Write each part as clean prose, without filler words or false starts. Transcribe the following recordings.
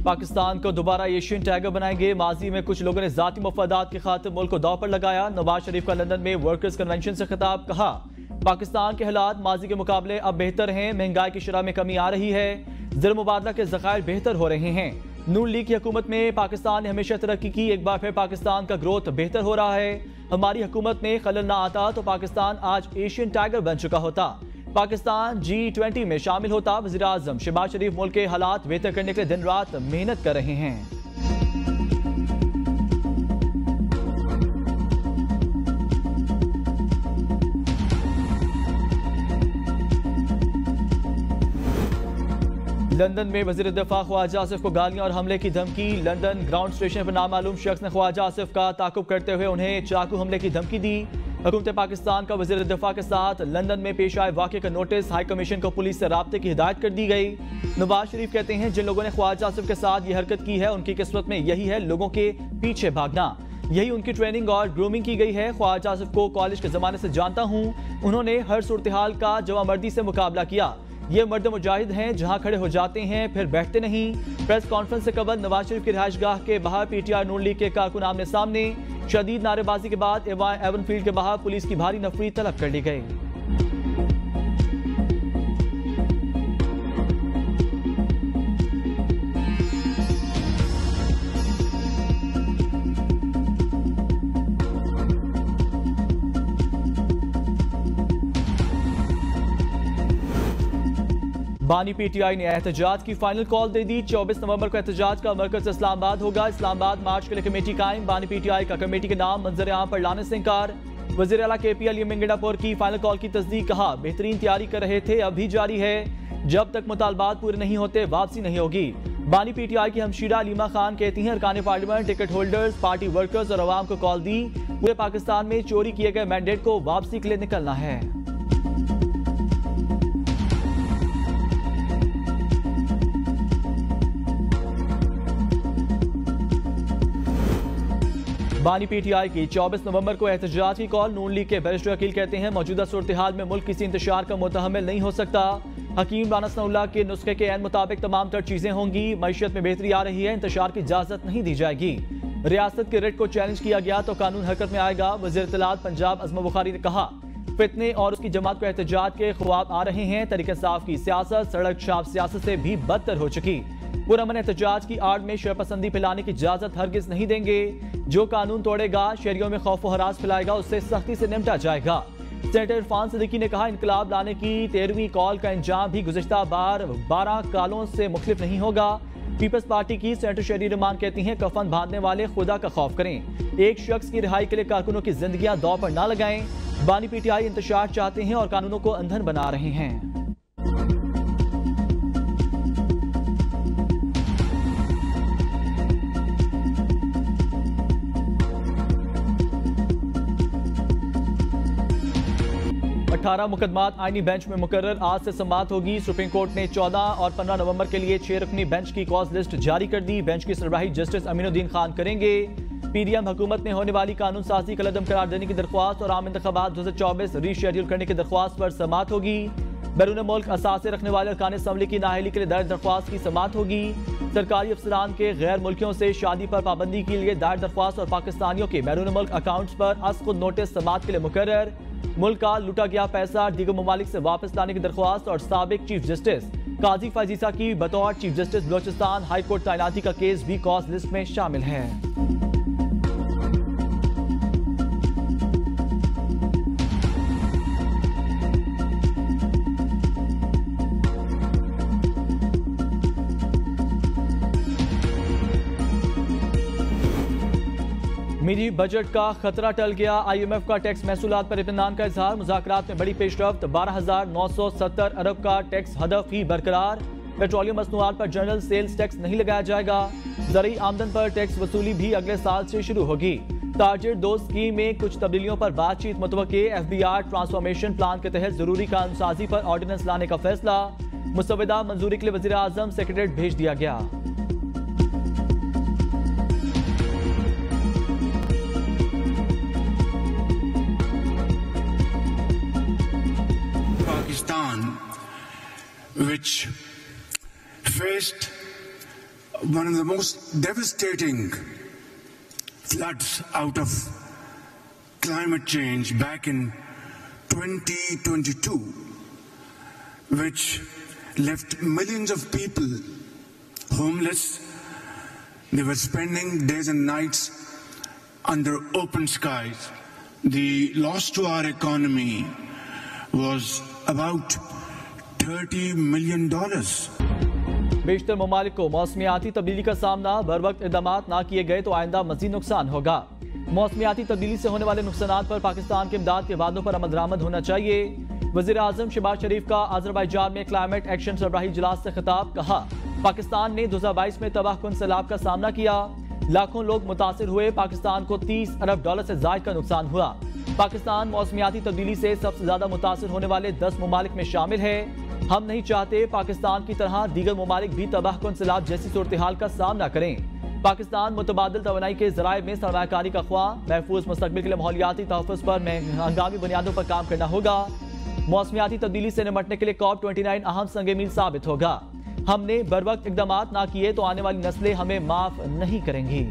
पाकिस्तान को दोबारा Asian tiger बनाएंगे। माजी में कुछ लोगों ने जाती मफादात की खातिर मुल्क को दाव पर लगाया। नवाज शरीफ का लंदन में वर्कर्स कन्वेंशन से खिताब, कहा पाकिस्तान के हालात माजी के मुकाबले अब बेहतर हैं, महंगाई की शरह में कमी आ रही है, ज़र मुबादला के ज़खायर बेहतर हो रहे हैं। नून लीग की हुकूमत में पाकिस्तान ने हमेशा तरक्की की, एक बार फिर पाकिस्तान का ग्रोथ बेहतर हो रहा है। हमारी हुकूमत में खलल ना आता तो पाकिस्तान आज एशियन टाइगर बन चुका होता, पाकिस्तान G20 में शामिल होता। वज़ीर आज़म शहबाज शरीफ मुल्क के हालात बेहतर करने के लिए दिन रात मेहनत कर रहे हैं। लंदन में वज़ीर दिफा ख्वाजा आसिफ को गालियां और हमले की धमकी। लंदन ग्राउंड स्टेशन पर नामालूम शख्स ने ख्वाजा आसिफ का ताकुब करते हुए उन्हें चाकू हमले की धमकी दी। हुकूमत पाकिस्तान का वज़ीर दिफा के साथ लंदन में पेश आए वाक़े का नोटिस हाई कमीशन को पुलिस से राब्ते की हिदायत कर दी गई। नवाज शरीफ कहते हैं जिन लोगों ने ख्वाजा आसिफ के साथ ये हरकत की है उनकी किस्मत में यही है लोगों के पीछे भागना, यही उनकी ट्रेनिंग और ग्रूमिंग की गई है। ख्वाजा आसिफ को कॉलेज के ज़माने से जानता हूँ, उन्होंने हर सूरत हाल का जवामर्दी से मुकाबला किया। ये मर्द मुजाहिद हैं, जहां खड़े हो जाते हैं फिर बैठते नहीं। प्रेस कॉन्फ्रेंस से कबल नवाज शरीफ की रिहाइशगाह के बाहर PTI नून लीग के कारकुन आमने सामने। शदीद नारेबाजी के बाद एवन फील्ड के बाहर पुलिस की भारी नफरी तलब कर ली गई। बानी PTI ने एहतजाज की फाइनल कॉल दे दी। 24 नवंबर को एहतजाज का मरकज इस्लामाबाद होगा। इस्लामाबाद मार्च के लिए कमेटी कायम। बानी PTI का कमेटी के नाम मंजर आम पर लाने से इंकार। वज़ीर आला KP अली मिंगड़ापुर की फाइनल कॉल की तस्दीक, कहा बेहतरीन तैयारी कर रहे थे, अब भी जारी है, जब तक मुतालबात पूरे नहीं होते वापसी नहीं होगी। बानी PTI की हमशीरा अलीमा खान कहती हैं अरकान parliament, ticket holders, party workers और अवाम को कॉल दी, पूरे पाकिस्तान में चोरी किए गए मैंडेट को वापसी के लिए निकलना है। बानी PTI की 24 नवंबर को एहतजाज की कॉल। नून लीग के बैरिस्टर वकील कहते हैं मौजूदा सूरत हाल में मुल्क किसी इंतशार का मुतहम्मिल नहीं हो सकता। हकीम राना सनाउल्लाह के नुस्खे के ऐन मुताबिक तमाम तर चीजें होंगी। मईशत में बेहतरी आ रही है, इंतशार की इजाजत नहीं दी जाएगी। रियासत के रिट को चैलेंज किया गया तो कानून हरकत में आएगा। वज़ीर इत्तलात पंजाब अज़मा बुखारी ने कहा फितने और उसकी जमात को एहतजाज के ख्वाब आ रहे हैं। तरीके साफ की सियासत सड़क छाप सियासत से भी बदतर हो चुकी। पुरअमन एहतजाज की आड़ में शरपसंदी फैलाने की इजाजत हरगिज नहीं देंगे। जो कानून तोड़ेगा, शहरियों में खौफ व हरास फैलाएगा, उससे सख्ती से निपटा जाएगा। सेनेटर इरफान सिद्दीकी ने कहा इनकलाब लाने की 13वीं कॉल का अंजाम भी गुज़िश्ता बार 12 कालों से मुख्तलिफ नहीं होगा। पीपल्स पार्टी की सेनेटर शहरी रहमान कहती हैं कफन बांधने वाले खुदा का खौफ करें। एक शख्स की रिहाई के लिए कारकुनों की जिंदगियां दांव पर ना लगाएं। बानी PTI इंतशार चाहते हैं और कानूनों को अंधन बना रहे हैं। 18 मुकदमात आईनी बेंच में मुकर्रर, आज से समाअत होगी। सुप्रीम कोर्ट ने 14 और 15 नवंबर के लिए 6 रुकनी बेंच की कॉज लिस्ट जारी कर दी। बेंच की सरबराही जस्टिस अमीनुद्दीन खान करेंगे। PDM हुकूमत में होने वाली कानून साजी कलअदम करार देने की दरख्वास्त और आम इंतखाबात 2024 रीशेड्यूल करने की दरख्वास्त पर समाअत होगी। बैरून मुल्क असासे रखने वाले अरकान असम्बली की नाअहली के लिए दायर दरख्वास्त की समाअत होगी। सरकारी अफसरान के गैर मुल्कियों से शादी पर पाबंदी के लिए दायर दरख्वास्त और पाकिस्तानियों के बैरून मुल्क अकाउंट्स पर अस नोटिस समाअत के लिए मुकर्रर। मुल्क का लूटा गया पैसा दीगर ममालिक से वापस लाने की दरख्वास्त और साबिक चीफ जस्टिस काजी फायजीसा की बतौर chief justice Balochistan high court तैनाती का केस भी कॉज लिस्ट में शामिल है। मिनी बजट का खतरा टल गया। IMF का टैक्स महसूलात पर इत्मीनान का इजहार। मुज़ाकरात में बड़ी पेशरफ्त। 12,970 अरब का टैक्स हदफ ही बरकरार। पेट्रोलियम मसनूआत पर जनरल सेल्स टैक्स नहीं लगाया जाएगा। ज़रूरी आमदन पर टैक्स वसूली भी अगले साल से शुरू होगी। टारगेट 2 स्कीम में कुछ तब्दीलियों पर बातचीत मुतवक्के। FBR ट्रांसफॉर्मेशन प्लान के तहत जरूरी कानूनसाजी पर ऑर्डिनेंस लाने का फैसला। मुसवदा मंजूरी के लिए वज़ीर आज़म सेक्रेटेरिएट भेज दिया गया। Pakistan, which faced one of the most devastating floods out of climate change back in 2022, which left millions of people homeless. They were spending days and nights under open skies. The loss to our economy was about $30 million. बेशतर ममालिक को मौसमियाती तब्दीली का सामना बर वक्त इक़दाम ना किए गए तो आइंदा मजीद नुकसान होगा। मौसमियाती तब्दीली से होने वाले नुकसानात पर पाकिस्तान के इमदाद के वादों पर अमल दरामद होना चाहिए। वज़ीर आज़म शहबाज शरीफ का अज़रबैजान में क्लाइमेट एक्शन सरबराही इजलास से खिताब। कहा, पाकिस्तान ने 2022 में तबाहकुन सैलाब का सामना किया, लाखों लोग मुतासिर हुए, पाकिस्तान को $30 अरब से ज़ायद का नुकसान हुआ। पाकिस्तान मौसमियाती तब्दीली से सबसे ज्यादा मुतासिर होने वाले 10 ममालिक में शामिल है। हम नहीं चाहते पाकिस्तान की तरह दीगर ममालिक भी तबाहकुन सैलाब जैसी सूरत हाल का सामना करें। पाकिस्तान मुतबादिल तवानाई के ज़राए में सरमायाकारी का ख्वाह, महफूज मुस्तकबिल के लिए माहौलियाती तहफ़्फ़ुज़ पर हंगामी बुनियादों पर काम करना होगा। मौसमियाती तब्दीली से निपटने के लिए COP29 अहम संग मील साबित होगा। हमने बर वक्त इक़दाम ना किए तो आने वाली नस्लें हमें माफ नहीं करेंगी।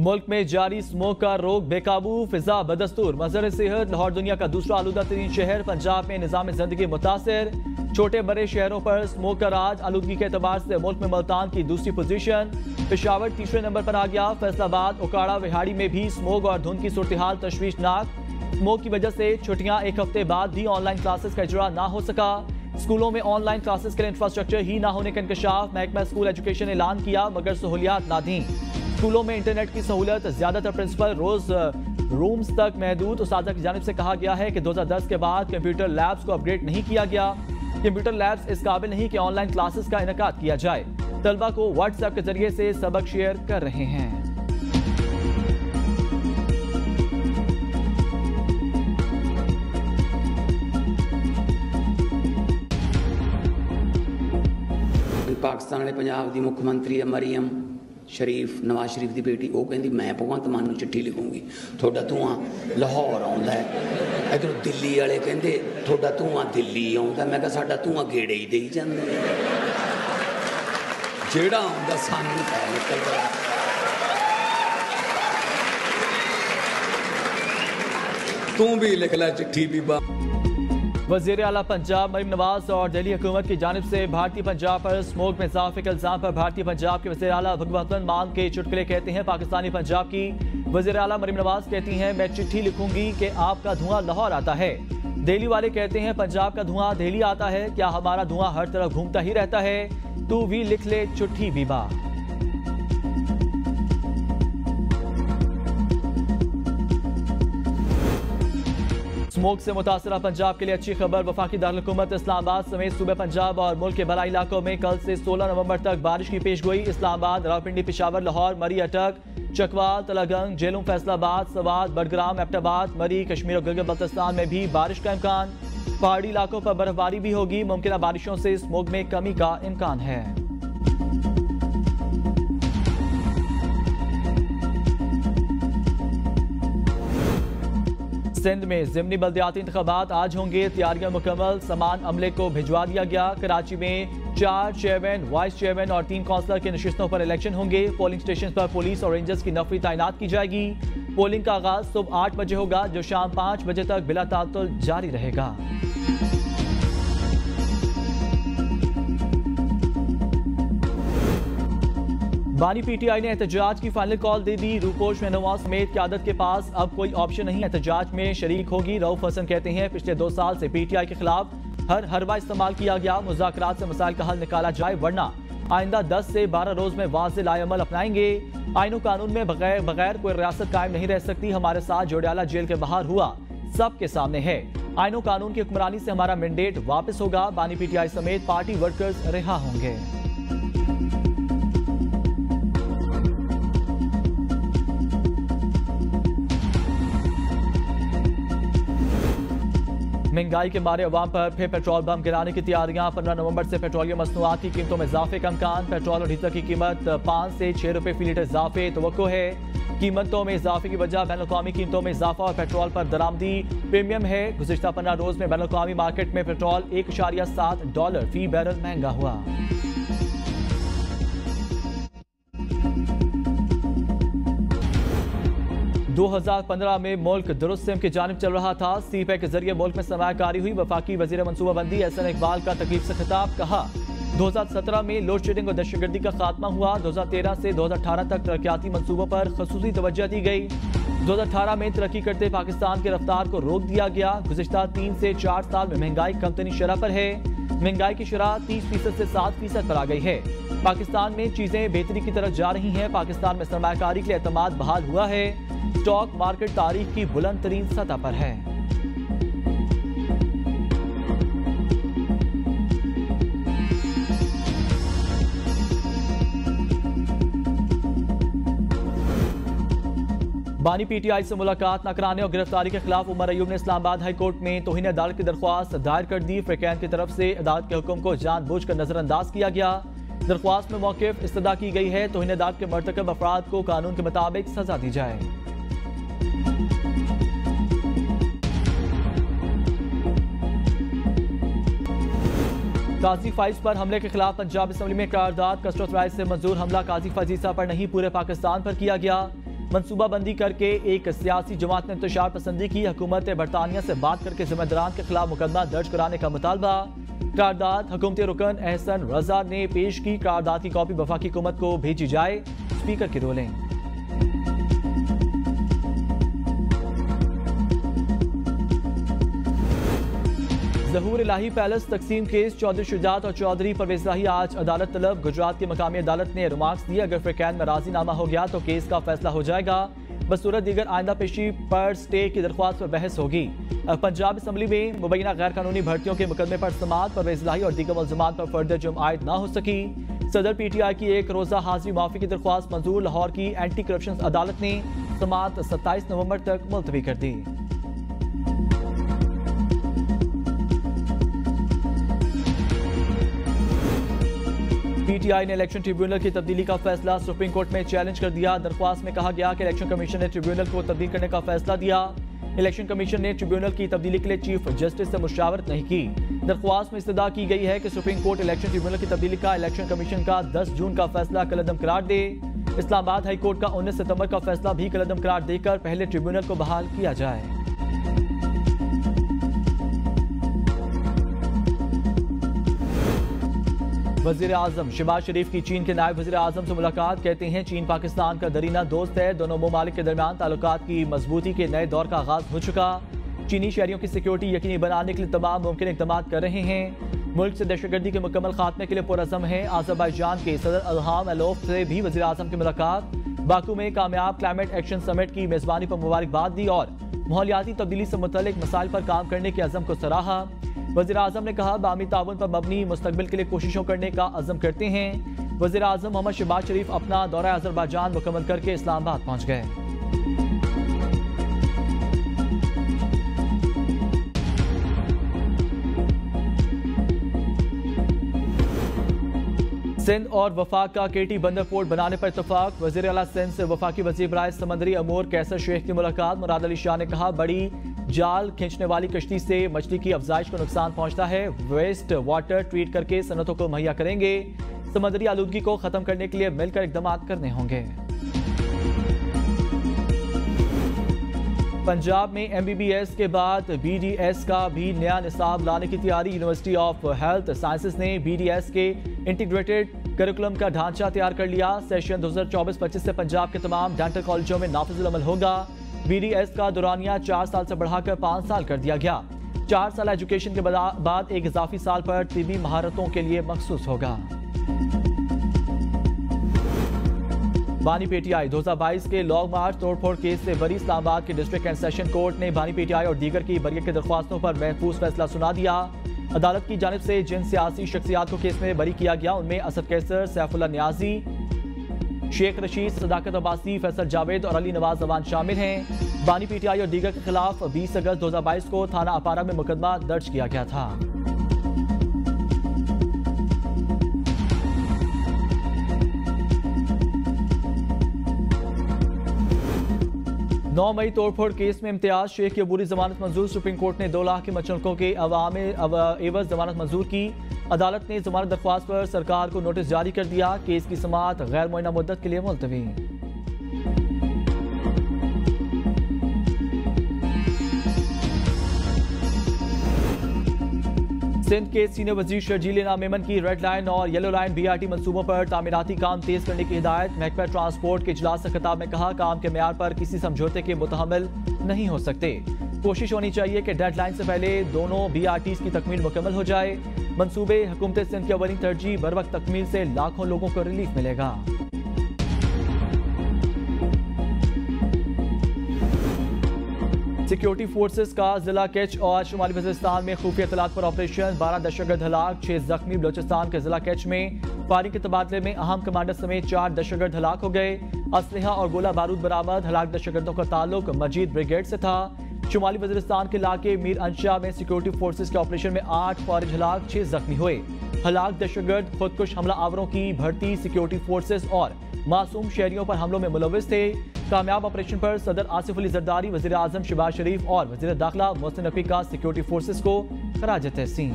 मुल्क में जारी स्मोक का रोक बेकाबू, फिजा बदस्तूर। मजहर सेहत लाहौर दुनिया का दूसरा आलूदा तरीन शहर। पंजाब में निज़ाम जिंदगी मुतासिर, छोटे बड़े शहरों पर स्मोक का राज। आलूदगी के एतबार से मुल्क में मुल्तान की दूसरी पोजीशन, पेशावर तीसरे नंबर पर आ गया। फैसलाबाद, उकाड़ा, विहाड़ी में भी स्मोक और धुंध की सूरत हाल तशवीशनाक। स्मोक की वजह से छुट्टियां एक हफ्ते बाद भी ऑनलाइन क्लासेस का इजरा ना हो सका। स्कूलों में ऑनलाइन क्लासेस के लिए इंफ्रास्ट्रक्चर ही ना होने का इंकशाफ। महकमा स्कूल एजुकेशन ऐलान किया मगर सहूलियात ना दी। स्कूलों में इंटरनेट की सहूलत, ज्यादातर प्रिंसिपल रोज रूम्स तक महदूद। उस्तादा की जानिब से कहा गया है कि 2010 के बाद कंप्यूटर लैब्स को अपग्रेड नहीं किया गया। कंप्यूटर लैब्स इस काबिल नहीं कि ऑनलाइन क्लासेस का इनेकाद किया जाए। तलबा को व्हाट्सएप के जरिए से सबक शेयर कर रहे हैं। पाकिस्तान वाले पंजाब की मुख्यमंत्री है मरियम शरीफ, नवाज शरीफ की बेटी। वो कहती मैं भगवंत मान नूं चिट्ठी लिखूंगी, थोड़ा धुआं लाहौर आउंदा है। इधरों दिल्ली वाले कहते थोड़ा धुआं दिल्ली आउंदा। मैं कहा साडा धुआं गेड़े ही देई जांदे, जेड़ा आउंदा सानूं पै निकलदा। तू भी लिख ला चिट्ठी बीबा। वज़ीर आला पंजाब मरीम नवाज और दिल्ली हुकूमत की जानिब से भारतीय पंजाब पर स्मोक में इजाफे के इल्जाम पर भारतीय पंजाब के वज़ीर आला भगवंत मान के चुटकुले कहते हैं पाकिस्तानी पंजाब की। वज़ीर आला मरीम नवाज कहती हैं मैं चिट्ठी लिखूंगी कि आपका धुआं लाहौर आता है। दिल्ली वाले कहते हैं पंजाब का धुआं दिल्ली आता है, क्या हमारा धुआं हर तरफ घूमता ही रहता है? तू भी लिख ले चिट्ठी बीबा। स्मोक से मुतासरा पंजाब के लिए अच्छी खबर। वफाकी दारुल-हुकूमत इस्लामाबाद समेत सूबे पंजाब और मुल्क के बलाई इलाकों में कल से 16 नवंबर तक बारिश की पेशगोई। इस्लामाबाद, रावलपिंडी, पेशावर, लाहौर, मरी, अटक, चकवाल, तलागंग, जेलूम, फैसलाबाद, सवात, बडग्राम, एबटाबाद, मरी, कश्मीर और गिलगित बल्तिस्तान में भी बारिश का इम्कान। पहाड़ी इलाकों पर बर्फबारी भी होगी। मुमकिन बारिशों से स्मोक में कमी का इम्कान है। सिंध में ज़िमनी बल्दियाती इंतखाबात आज होंगे। तैयारियां मुकम्मल, सामान अमले को भिजवा दिया गया। कराची में 4 चेयरमैन, वाइस चेयरमैन और 3 काउंसलर की नशिस्तों पर इलेक्शन होंगे। पोलिंग स्टेशन पर पुलिस और रेंजर्स की नफरी तैनात की जाएगी। पोलिंग का आगाज सुबह 8 बजे होगा जो शाम 5 बजे तक बिला तातुल जारी रहेगा। बानी पीटीआई ने एहतजाज की फाइनल कॉल दे दी। रूपोश मेहनवाज समेत क़यादत के पास अब कोई ऑप्शन नहीं, एहतजाज में शरीक होगी। रऊफ हसन कहते हैं पिछले 2 साल से पीटीआई के खिलाफ हर हरबा इस्तेमाल किया गया। मुज़ाकरात से मसाइल का हल निकाला जाए वरना आइंदा 10 से 12 रोज में वाज़े लाएअमल अपनाएंगे। आईन कानून में बगैर कोई रियासत कायम नहीं रह सकती। हमारे साथ जोड़ियाला जेल के बाहर हुआ सबके सामने है। आईन कानून की हुक्मरानी से हमारा मैंडेट वापस होगा। बानी पीटीआई समेत पार्टी वर्कर्स रिहा होंगे। महंगाई के मारे अवाम पर फिर पेट्रोल बम गिराने की तैयारियां। 15 नवंबर से पेट्रोलियम मसनूआत की कीमतों में इजाफे का इम्कान। पेट्रोल और डीजल की कीमत 5 से 6 रुपए फी लीटर इजाफे तवक्को है। कीमतों में इजाफे की वजह बैनुल-अक़वामी कीमतों में इजाफा और पेट्रोल पर दरामदी प्रीमियम है। गुज़िश्ता 15 रोज में बैनुल-अक़वामी मार्केट में पेट्रोल $1.7 फी बैरल महंगा हुआ। – 2015 में मुल्क दुरुस्त सिम की जानिब चल रहा था। सीपैक के जरिए मुल्क में सरमायाकारी हुई। वफाकी वजीर मनसूबाबंदी एहसन इकबाल का तकरीब से खिताब। कहा 2017 में लोड शेडिंग और दहशतगर्दी का खात्मा हुआ। 2013 से 2018 तक तरक्याती मंसूबों पर खसूसी तवज्जो दी गई। 2018 में तरक्की करते पाकिस्तान की रफ्तार को रोक दिया गया। गुज़िश्ता 3 से 4 साल में महंगाई कमतरीन शरह पर है। महंगाई की शरह 30% से 7% पर आ गई है। पाकिस्तान में चीजें बेहतरी की तरफ जा रही हैं। पाकिस्तान में सरमायाकारी के लिए एतमाद बहाल हुआ है। स्टॉक मार्केट तारीख की बुलंद तरीन सतह पर है। बानी पीटीआई से मुलाकात न कराने और गिरफ्तारी के खिलाफ उमर अयूब ने इस्लामाबाद हाई कोर्ट में तौहीन अदालत की दरख्वास्त दायर कर दी। फ्रिकैन की तरफ से अदालत के हुक्म को जानबूझकर नजरअंदाज किया गया। दरख्वास्त में मौक़िफ़ इस्तदा की गई है तौहीन अदालत के मर्तकब अफराद को कानून के मुताबिक सजा दी जाए। काजी फाइज पर हमले के खिलाफ पंजाब असम्बली में करारदाद। कसरत राय से मंजूर हमला काजी फजीसा पर नहीं पूरे पाकिस्तान पर किया गया। मनसूबाबंदी करके एक सियासी जमात ने इंतशार पसंदी की। हुकूमत बरतानिया से बात करके जिम्मेदारान के खिलाफ मुकदमा दर्ज कराने का मुतालबा। करारदाद हुकूमती रुकन एहसन रजा ने पेश की। करारदाद की कॉपी वफाकी हुकूमत को भेजी जाए। स्पीकर की रोलिंग। ज़हूर इलाही पैलेस तकसीम केस चौधरी शुजात और चौधरी परवेज इलाही आज अदालत तलब। गुजरात की मकामी अदालत ने रिमार्क्स दिए। अगर फ्रिकैन में राजीनामा हो गया तो केस का फैसला हो जाएगा। बसूरत दीगर आइंदा पेशी पर स्टे की दरख्वास्त पर बहस होगी। पंजाब असम्बली में मुबैना गैर कानूनी भर्तियों के मुकदमे पर समाअत। परवेज इलाही और दीगर मुल्ज़िमान पर फर्दर जुर्म आयद न हो सकी। सदर पीटीआई की एक रोजा हाजिरी माफी की दरख्वास्त मंजूर। लाहौर की एंटी करप्शन अदालत ने समाअत 27 नवंबर तक मुलतवी कर दी। पीटीआई ने इलेक्शन ट्रिब्यूनल की तब्दीली का फैसला सुप्रीम कोर्ट में चैलेंज कर दिया। दरख्वास्त में कहा गया कि इलेक्शन कमीशन ने ट्रिब्यूनल को तब्दील करने का फैसला दिया। इलेक्शन कमीशन ने ट्रिब्यूनल की तब्दीली के लिए चीफ जस्टिस से मुशावरत नहीं की। दरख्वास्त में इस्तदा की गई है कि सुप्रीम कोर्ट इलेक्शन ट्रिब्यूनल की तब्दीली का इलेक्शन कमीशन का 10 जून का फैसला कलअदम करार दे। इस्लामाबाद हाई कोर्ट का 19 सितंबर का फैसला भी कलअदम करार देकर पहले ट्रिब्यूनल को बहाल किया जाए। वजीर आजम शहबाज शरीफ की चीन के नायब वजीर आजम से मुलाकात। कहते हैं चीन पाकिस्तान का दरीना दोस्त है। दोनों ममालिक के दरमियान ताल्लुकात की मजबूती के नए दौर का आगाज हो चुका। चीनी शहरियों की सिक्योरिटी यकीनी बनाने के लिए तमाम मुमकिन इक़दाम कर रहे हैं। मुल्क से दहशतगर्दी के मुकम्मल खात्मे के लिए पुरअज़म है। आज़रबाईजान के सदर इल्हाम अलियव से भी वजीर आजम की मुलाकात। बाकू में कामयाब क्लाइमेट एक्शन समिट की मेजबानी पर मुबारकबाद दी और माहौलियाती तब्दीली से मुतल्लिक मसाइल पर काम करने के अज़म को सराहा। वज़ीर आज़म ने कहा बामी ताउन पर मबनी मुस्तकबिल के लिए कोशिशों करने का अज़म करते हैं। वज़ीर आज़म मोहम्मद शहबाज शरीफ अपना दौरा अज़रबैजान मुकम्मल करके इस्लामाबाद पहुँच गए। सिंध और वफाक का केटी बंदर पोर्ट बनाने पर इत्तफाक। वज़ीर आला सिंध से वफाकी वज़ीर बराए समंदरी अमूर कैसर शेख की मुलाकात। मुराद अली शाह ने कहा बड़ी जाल खींचने वाली कश्ती से मछली की अफजाइश को नुकसान पहुंचता है। वेस्ट वाटर ट्रीट करके सनतों को मुहैया करेंगे। समंदरी आलूदगी को खत्म करने के लिए मिलकर इक़दाम करने होंगे। पंजाब में MBBS के बाद BDS का भी नया निसाब लाने की तैयारी। यूनिवर्सिटी ऑफ हेल्थ साइंसेज ने BDS के इंटीग्रेटेड करिकुलम का ढांचा तैयार कर लिया। सेशन 2024-25 से पंजाब के तमाम डेंटल कॉलेजों में नाफिजुल अमल होगा। BDS का दौरानिया 4 साल से बढ़ाकर 5 साल कर दिया गया। 4 साल एजुकेशन के बाद एक इजाफी साल पर तिब्बी महारतों के लिए मखसूस होगा। बानी पीटीआई 2022 के लॉन्ग मार्च तोड़फोड़ केस से बरी। इस्लामाबाद के डिस्ट्रिक्ट एंड सेशन कोर्ट ने बानी पीटीआई और दीगर की बरी की दरख्वास्तों पर महफूज फैसला सुना दिया। अदालत की जानिब से जिन सियासी शख्सियात को केस में बरी किया गया उनमें असद कैसर, सैफुल्लाह नियाजी, शेख रशीद, सदाकत अब्बासी, फैसल जावेद और अली नवाज जवान शामिल हैं। बानी पीटीआई और दीगर के खिलाफ 20 अगस्त 2022 को थाना अपारा में मुकदमा दर्ज किया गया था। 9 मई तोड़फोड़ केस में इम्तियाज शेख की अबूरी जमानत मंजूर। सुप्रीम कोर्ट ने 2 लाख के मचलकों के एवज जमानत मंजूर की। अदालत ने जमानत दरख्वास्त पर सरकार को नोटिस जारी कर दिया। केस की समाअत गैर मुअय्यना मुद्दत के लिए मुलतवी। सिंध के सीनियर वजीर शर्जील इनाम मेमन की रेड लाइन और येलो लाइन BRT मंसूबों पर तामीराती काम तेज करने की हिदायत। महकमा ट्रांसपोर्ट के इजलास से खिताब में कहा, काम के मेयार पर किसी समझौते के मुतहम्मिल नहीं हो सकते। कोशिश होनी चाहिए कि डेडलाइन से पहले दोनों BRTs की तकमील मुकम्मल हो जाए। मंसूबे हुकूमत सिंध की अवली तरजीह, बर वक्त तकमील से लाखों लोगों को रिलीफ मिलेगा। सिक्योरिटी फोर्सेस का जिला कैच और शुमाली वज़ीरिस्तान में खुफिया इत्तलात पर ऑपरेशन। 12 दहशतगर्द हलाक, 6 जख्मी। बलोचिस्तान के जिला कैच में फायरिंग के तबादले में अहम कमांडर समेत 4 दहशतगर्द हलाक हो गए। असलहा और गोला बारूद बरामद। हलाक दहशतगर्दों का ताल्लुक मजीद ब्रिगेड से था। शुमाली वज़ीरिस्तान के इलाके मीर अंशा में सिक्योरिटी फोर्सेस के ऑपरेशन में 8 फौजी हलाक, 6 जख्मी हुए। हलाक दहशतगर्द खुदकुश हमला आवरों की भर्ती सिक्योरिटी फोर्सेस और मासूम शहरियों पर हमलों में मुलविस थे। कामयाब ऑपरेशन पर सदर आसिफ अली जरदारी, वज़ीर आज़म शहबाज शरीफ और वज़ीर दाखिला मोहसिन नकवी का सिक्योरिटी फोर्सेस को खराज तहसीन।